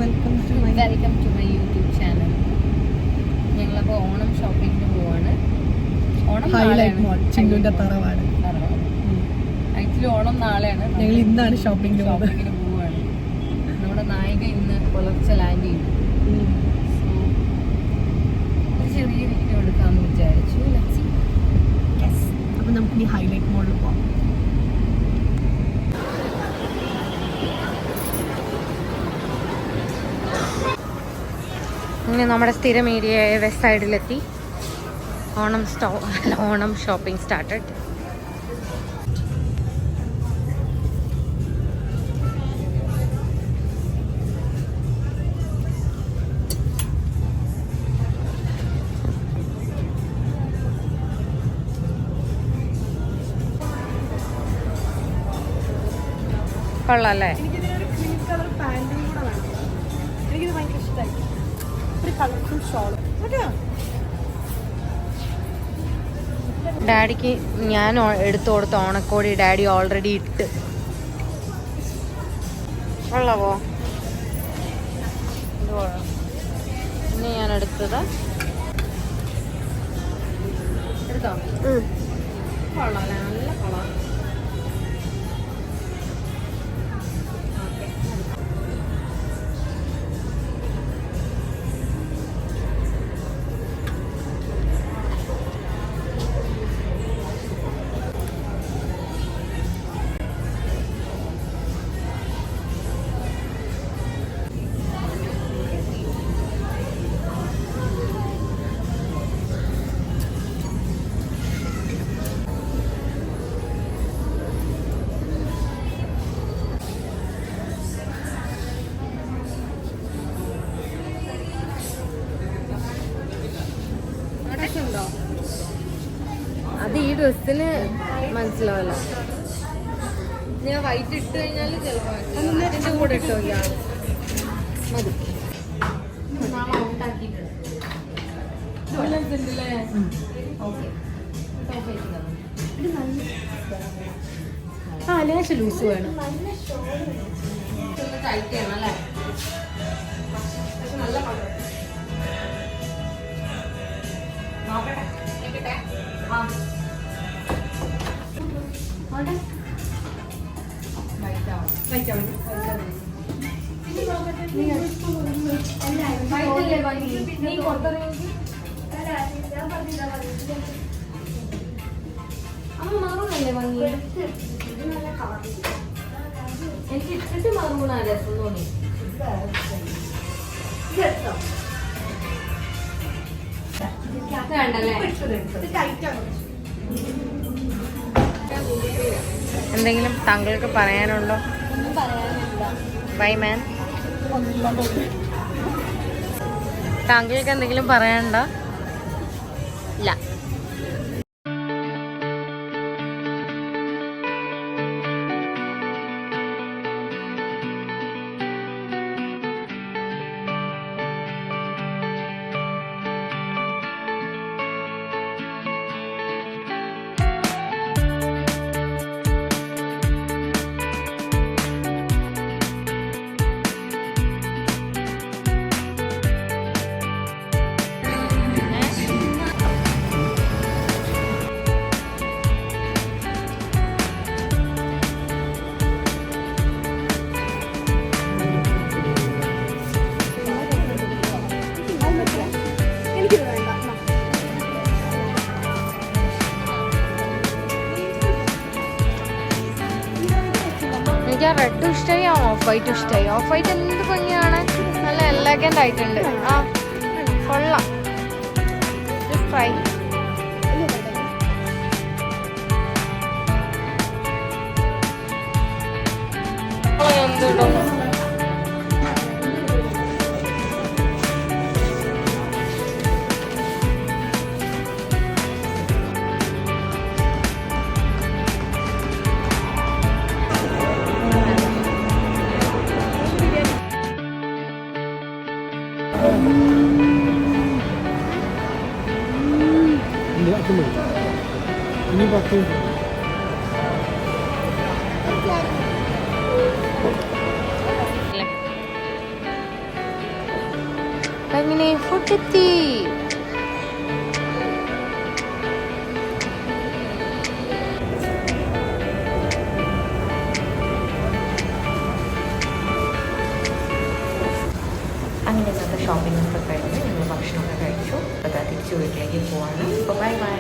Welcome to my YouTube channel. ഞങ്ങളപ്പോൾ ഓണം ഷോപ്പിങ്ങിന് പോവാണ്. ഓണം തറവാട്. ആക്ച്വലി ഓണം നാളെയാണ്. ഞങ്ങൾ ഇന്നാണ് ഷോപ്പിങ്ങിന് പോവാണ്. നമ്മുടെ നായിക ഇന്ന് പുലർച്ചെ ലാൻഡ് ചെയ്തു. ഒരു ചെറിയ വീഡിയോ എടുക്കാമെന്ന് വിചാരിച്ചു. അപ്പം നമുക്ക് ഇനി ഹൈലൈറ്റ് മോളിൽ പോവാം. ഇനി നമ്മുടെ സ്ഥിരം ഏരിയയായ വെസ്റ്റ് സൈഡിലെത്തി. Onam shopping started. കൊള്ളാല്ലേ? എനിക്കിതിനൊരു ക്രീം കളർ പാൻറ്റും കൂടെ വേണം. എനിക്കിത് ഭയങ്കര ഇഷ്ടമായി. ഒരു കളർഫുൾ ഷോൾ. ഡാഡിക്ക് ഞാൻ എടുത്തു കൊടുത്ത ഓണക്കോടി ഡാഡി ഓൾറെഡി ഇട്ട്. കൊള്ളാവോ? പിന്നെ ഞാൻ എടുത്തത് എടുത്തോ? കൊള്ളാല്ലേ? നല്ല കൊള്ളാം. അത് ഈ ഡ്രസ്സിന് മനസ്സിലാവല്ലോ. ഞാൻ വൈറ്റ് ഇട്ട് കഴിഞ്ഞാൽ ചിലപ്പോൾ കൂടെ ഇട്ടോ മതി. ആ ലേശം ലൂസ് വേണം. ടൈറ്റ് ചെയ്യണം അല്ലേ? നല്ല എനിക്ക് ഇട്ടിട്ട് മറുകൂടാ രസം തോന്നി. എന്തെങ്കിലും താങ്കൾക്ക് പറയാനുണ്ടോ? Bye man. താങ്കൾക്ക് എന്തെങ്കിലും പറയാനുണ്ടോ? ഇല്ല. എനിക്ക് ആ റെഡും ഇഷ്ടമായി, ആ ഓഫ് വൈറ്റും ഇഷ്ടമായി. ഓഫ് വൈറ്റ് എന്ത് ഭംഗിയാണ്, നല്ല എലഗന്റ് ആയിട്ടുണ്ട്. ആ കൊള്ളാം. ട്രൈ. എന്തിടും? ini waktu തിരിച്ചെത്തി. അങ്ങനെ ഇന്നത്തെ ഷോപ്പിംഗ് ഒക്കെ കഴിഞ്ഞ് ഞങ്ങൾ ഭക്ഷണമൊക്കെ കഴിച്ചു. അപ്പോൾ തിരിച്ച് വീട്ടിലേക്ക് പോവാണ്. അപ്പോൾ ബൈ ബൈ.